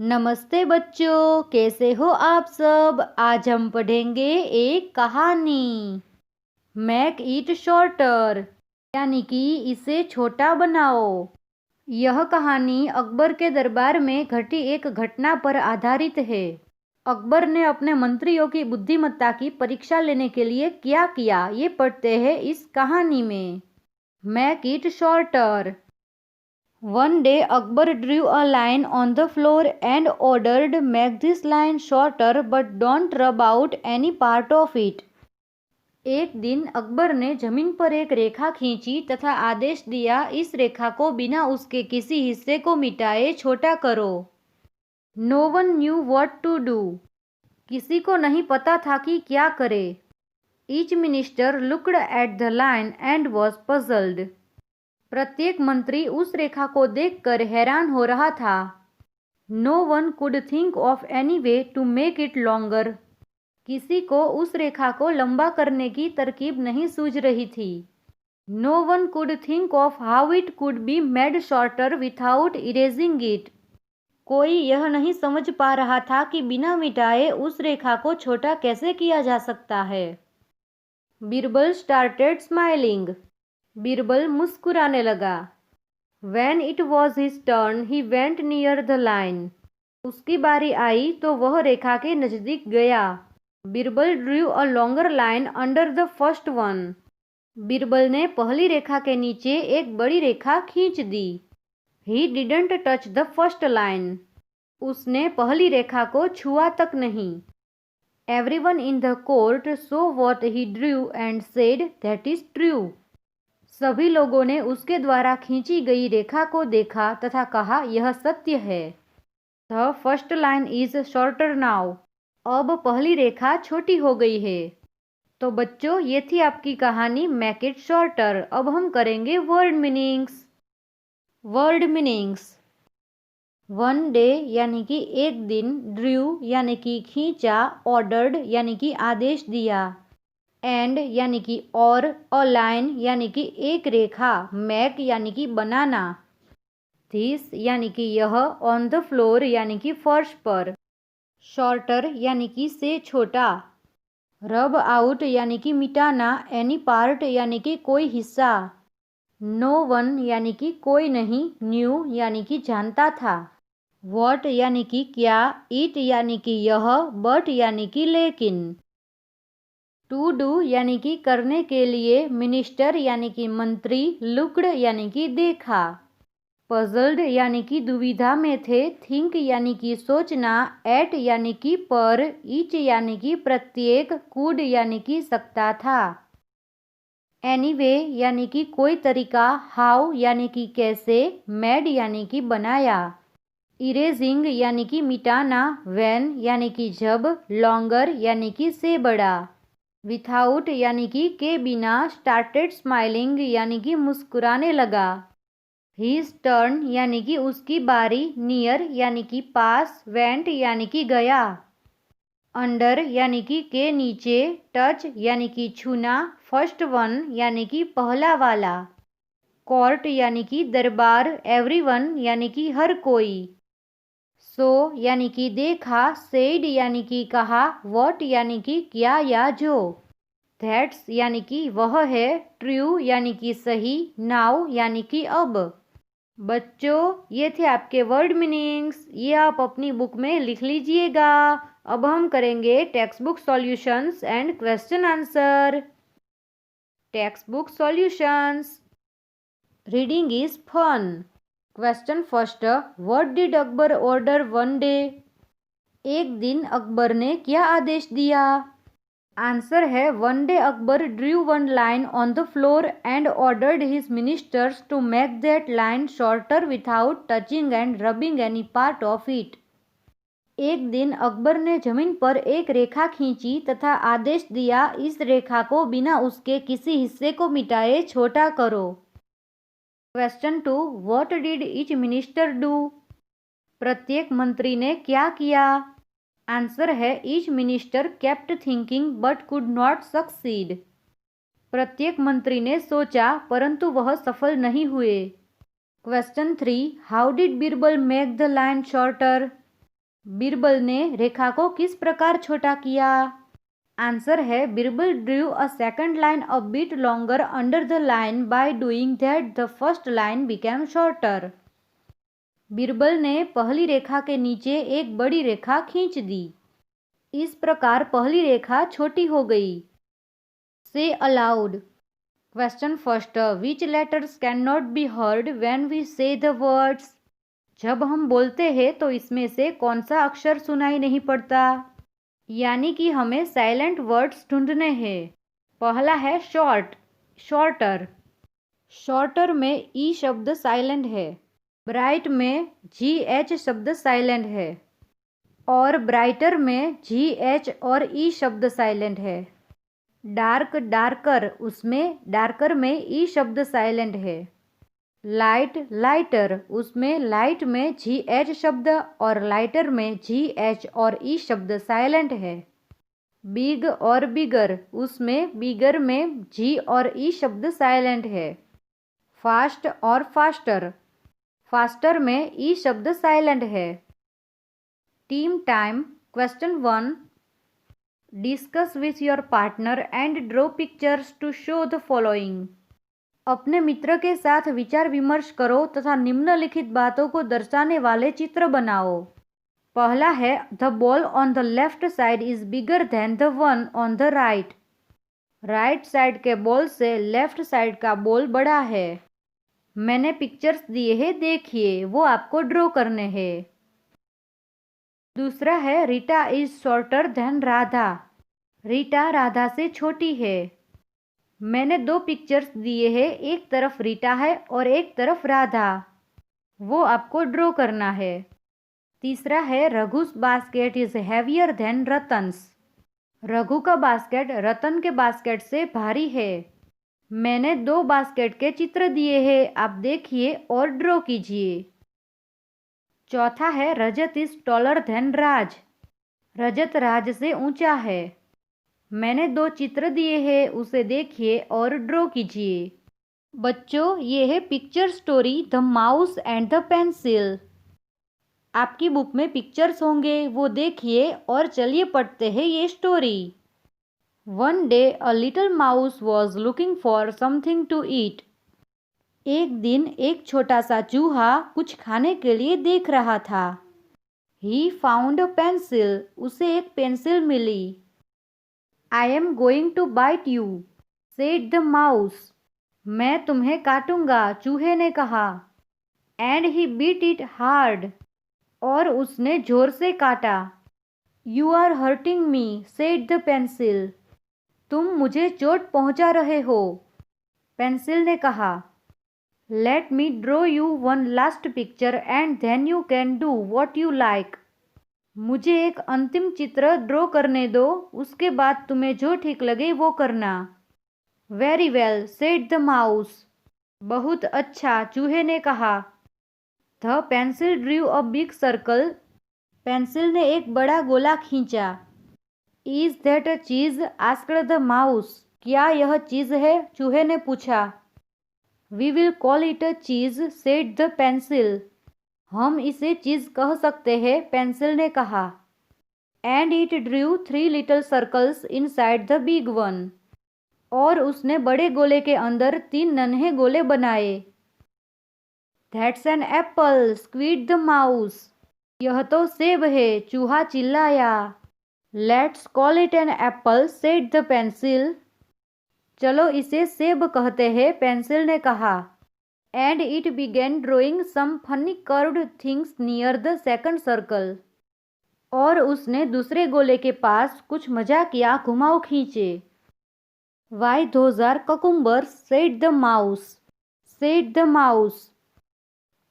नमस्ते बच्चों, कैसे हो आप सब। आज हम पढ़ेंगे एक कहानी, मेक इट शॉर्टर, यानी कि इसे छोटा बनाओ। यह कहानी अकबर के दरबार में घटी एक घटना पर आधारित है। अकबर ने अपने मंत्रियों की बुद्धिमत्ता की परीक्षा लेने के लिए क्या किया, ये पढ़ते हैं इस कहानी में। Make it shorter. One day Akbar drew a line on the floor and ordered, "Make this line shorter but don't rub out any part of it." एक दिन अकबर ने जमीन पर एक रेखा खींची तथा आदेश दिया, इस रेखा को बिना उसके किसी हिस्से को मिटाए छोटा करो। No one knew what to do. किसी को नहीं पता था कि क्या करे। Each minister looked at the line and was puzzled. प्रत्येक मंत्री उस रेखा को देखकर हैरान हो रहा था। No one could think of any way to make it longer. किसी को उस रेखा को लंबा करने की तरकीब नहीं सूझ रही थी। No one could think of how it could be made shorter without erasing it. कोई यह नहीं समझ पा रहा था कि बिना मिटाए उस रेखा को छोटा कैसे किया जा सकता है। Birbal started smiling. बीरबल मुस्कुराने लगा। When it was his turn, he went near the line. उसकी बारी आई तो वह रेखा के नजदीक गया। Birbal drew a longer line under the first one. Birbal ने पहली रेखा के नीचे एक बड़ी रेखा खींच दी। He didn't touch the first line. उसने पहली रेखा को छुआ तक नहीं। Everyone in the court saw what he drew and said, "That is true." सभी लोगों ने उसके द्वारा खींची गई रेखा को देखा तथा कहा, यह सत्य है। The first line is shorter now. अब पहली रेखा छोटी हो गई है। तो बच्चों, ये थी आपकी कहानी मेक इट शॉर्टर। अब हम करेंगे word meanings. Word meanings. One day यानी कि एक दिन, ड्रू यानी कि खींचा, ऑर्डर्ड यानी कि आदेश दिया, एंड यानी कि और, अ लाइन यानी कि एक रेखा, मैक यानी कि बनाना, दिस यानी कि यह, ऑन द फ्लोर यानी कि फर्श पर, शॉर्टर यानी कि से छोटा, रब आउट यानी कि मिटाना, एनी पार्ट यानी कि कोई हिस्सा, नो वन यानी कि कोई नहीं, न्यू यानी कि जानता था, व्हाट यानी कि क्या, इट यानी कि यह, बट यानी कि लेकिन, टू डू यानी कि करने के लिए, मिनिस्टर यानी कि मंत्री, लुक्ड यानी कि देखा, पजल्ड यानी कि दुविधा में थे, थिंक यानी कि सोचना, एट यानी कि पर, ईच यानी कि प्रत्येक, कुड यानी कि सकता था, एनीवे यानी कि कोई तरीका, हाउ यानी कि कैसे, मेड यानी कि बनाया, इरेजिंग यानी कि मिटाना, व्हेन यानी कि जब, लॉन्गर यानी कि से बड़ा, विथाउट यानी कि के बिना, स्टार्टेड स्माइलिंग यानी कि मुस्कुराने लगा, हिज टर्न यानी कि उसकी बारी, नियर यानी कि पास, वेंट यानी कि गया, अंडर यानी कि के नीचे, टच यानी कि छूना, फर्स्ट वन यानी कि पहला वाला, कोर्ट यानी कि दरबार, एवरीवन यानी कि हर कोई, सो यानी कि देखा, सेड यानी कि कहा, व्हाट यानी कि क्या या जो, दैट्स यानी कि वह है, ट्रू यानी कि सही, नाउ यानी कि अब। बच्चों, ये थे आपके वर्ड मीनिंग्स। ये आप अपनी बुक में लिख लीजिएगा। अब हम करेंगे text book solutions and question answer. Text book solutions. Reading is fun. Question first, what did Akbar order one day? एक दिन अकबर ने क्या आदेश दिया? आंसर है, one day Akbar drew one line on the floor and ordered his ministers to make that line shorter without touching and rubbing any part of it. एक दिन अकबर ने जमीन पर एक रेखा खींची तथा आदेश दिया, इस रेखा को बिना उसके किसी हिस्से को मिटाए छोटा करो। Question 2, what did each minister do? प्रत्येक मंत्री ने क्या किया? आंसर है, each minister kept thinking but could not succeed. प्रत्येक मंत्री ने सोचा परंतु वह सफल नहीं हुए। Question 3, how did Birbal make the line shorter? Birbal ने रेखा को किस प्रकार छोटा किया? आंसर है Birbal drew a second line a bit longer under the line by doing that the first line became shorter. Birbal ने पहली रेखा के नीचे एक बड़ी रेखा खींच दी। इस प्रकार पहली रेखा छोटी हो गई। Say aloud. Question first, which letters can not be heard when we say the words? जब हम बोलते हैं तो इसमें से कौन सा अक्षर सुनाई नहीं पड़ता? यानी कि हमें साइलेंट वर्ड्स ढूंढने हैं। पहला है शॉर्ट, शॉर्टर। शॉर्टर में ई शब्द साइलेंट है। ब्राइट में जी एच शब्द साइलेंट है और ब्राइटर में जी एच और ई शब्द साइलेंट है। डार्क, डार्कर, उसमें डार्कर में ई शब्द साइलेंट है। लाइट, लाइटर, उसमें लाइट में जी एच शब्द और लाइटर में जी एच और ई शब्द साइलेंट है। बिग और बिगर, उसमें बिगर में जी और ई शब्द साइलेंट है। फास्ट और फास्टर, फास्टर में ई शब्द साइलेंट है। Team time. Question 1, discuss with your partner and draw pictures to show the following. अपने मित्र के साथ विचार विमर्श करो तथा निम्नलिखित बातों को दर्शाने वाले चित्र बनाओ। पहला है, the ball on the left side is bigger than the one on the right. Right side के बॉल से लेफ्ट साइड का बॉल बड़ा है। मैंने पिक्चर्स दिए हैं, देखिए, वो आपको ड्रॉ करने हैं। दूसरा है, Rita is shorter than Radha. Rita Radha से छोटी है। मैंने 2 पिक्चर्स दिए हैं, एक तरफ रीटा है और एक तरफ राधा। वो आपको ड्रॉ करना है। तीसरा है, Raghu's basket is heavier than Ratan's. Raghu का बास्केट रतन के बास्केट से भारी है। मैंने 2 बास्केट के चित्र दिए हैं, आप देखिए और ड्रॉ कीजिए। चौथा है, रजत इज टॉलर देन राज। रजत राज से ऊंचा है। मैंने 2 चित्र दिए हैं, उसे देखिए और ड्रॉ कीजिए। बच्चों, ये है picture story the mouse and the pencil. आपकी बुक में पिक्चर्स होंगे, वो देखिए और चलिए पढ़ते हैं ये story. One day a little mouse was looking for something to eat. एक दिन एक छोटा सा चूहा कुछ खाने के लिए देख रहा था। He found a pencil. उसे एक पेंसिल मिली। I am going to bite you, said the mouse. मैं तुम्हें काटूंगा, चूहे ने कहा। And he bit it hard. और उसने जोर से काटा। You are hurting me, said the pencil. तुम मुझे चोट पहुंचा रहे हो, पेंसिल ने कहा। Let me draw you one last picture and then you can do what you like. मुझे एक अंतिम चित्र ड्रॉ करने दो, उसके बाद तुम्हें जो ठीक लगे वो करना। Very well, said the mouse. बहुत अच्छा, चूहे ने कहा। The pencil drew a big circle. Pencil ने एक बड़ा गोला खींचा। इज दैट अ चीज, आस्क्ड द माउस। क्या यह चीज है, चूहे ने पूछा। We will call it a cheese, said the pencil. हम इसे चीज कह सकते हैं, पेंसिल ने कहा। And it Drew 3 little circles inside the big one. और उसने बड़े गोले के अंदर 3 नन्हे गोले बनाए। That's an apple, squeaked the mouse. यह तो सेब है, चूहा चिल्लाया। Let's call it an apple, said the pencil. चलो इसे सेब कहते हैं, पेंसिल ने कहा। And it began drawing some funny curved things near the second circle. और उसने दूसरे गोले के पास कुछ मजाकिया घुमाव खींचे। Why those are cucumbers, said the mouse. Said the mouse.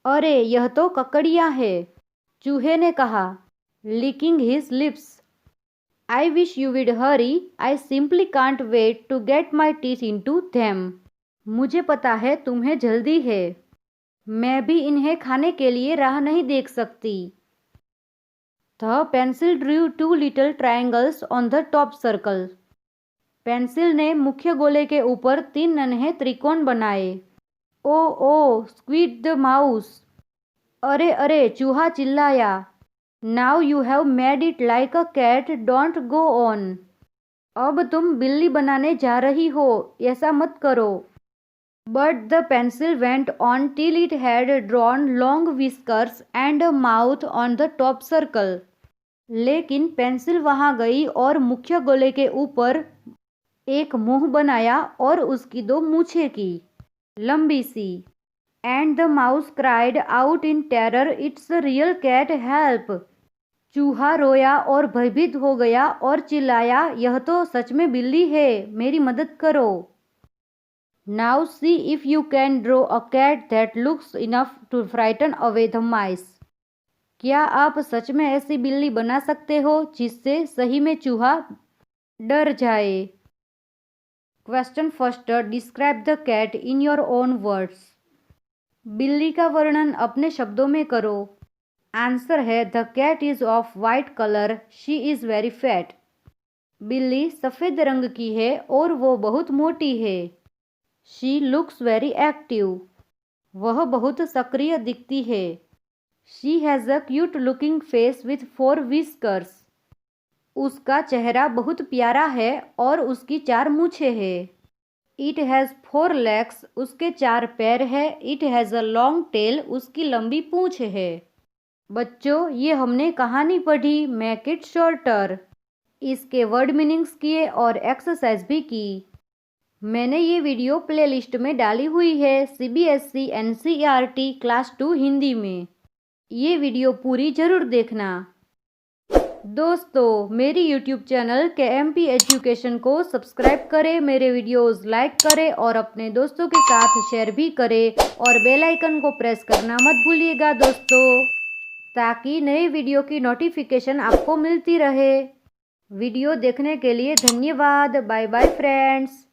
अरे यह तो ककड़ियाँ है, चूहे ने कहा, licking his lips. I wish you would hurry, I simply can't wait to get my teeth into them. मुझे पता है तुम्हें जल्दी है, मैं भी इन्हें खाने के लिए राह नहीं देख सकती। The pencil drew 2 little triangles on the top circle. Pencil ने मुख्य गोले के ऊपर 3 नन्हे त्रिकोण बनाए। Oh oh, squeaked the mouse. अरे अरे, चूहा चिल्लाया। Now you have made it like a cat, don't go on. अब तुम बिल्ली बनाने जा रही हो, ऐसा मत करो। But the pencil went on till it had drawn long whiskers and a mouth on the top circle. लेकिन पेंसिल वहां गई और मुख्य गोले के ऊपर एक मुंह बनाया और उसकी दो मूछें की, लंबी सी। And the mouse cried out in terror, it's real cat, help. चूहा रोया और भयभीत हो गया और चिल्लाया, यह तो सच में बिल्ली है, मेरी मदद करो। Now see if you can draw a cat that looks enough to frighten away the mice. क्या आप सच में ऐसी बिल्ली बना सकते हो जिससे सही में चूहा डर जाए? Question first, describe the cat in your own words. बिल्ली का वर्णन अपने शब्दों में करो। आंसर है the cat is of white colour, she is very fat. बिल्ली सफ़ेद रंग की है और वो बहुत मोटी है। शी लुक्स वेरी एक्टिव, वह बहुत सक्रिय दिखती है। She has a cute looking face with 4 whiskers, उसका चेहरा बहुत प्यारा है और उसकी 4 मूछें हैं। इट हैज़ 4 legs, उसके 4 पैर है। It has a long tail, उसकी लंबी पूंछ है। बच्चों, ये हमने कहानी पढ़ी मेक इट शॉर्टर। इसके वर्ड मीनिंग्स किए और एक्सरसाइज भी की। मैंने ये वीडियो प्लेलिस्ट में डाली हुई है, CBSE NCERT क्लास 2 हिंदी में। ये वीडियो पूरी ज़रूर देखना। दोस्तों, मेरी YouTube चैनल KMP एजुकेशन को सब्सक्राइब करें, मेरे वीडियोस लाइक करें और अपने दोस्तों के साथ शेयर भी करें और बेल आइकन को प्रेस करना मत भूलिएगा दोस्तों, ताकि नए वीडियो की नोटिफिकेशन आपको मिलती रहे। वीडियो देखने के लिए धन्यवाद। Bye bye friends.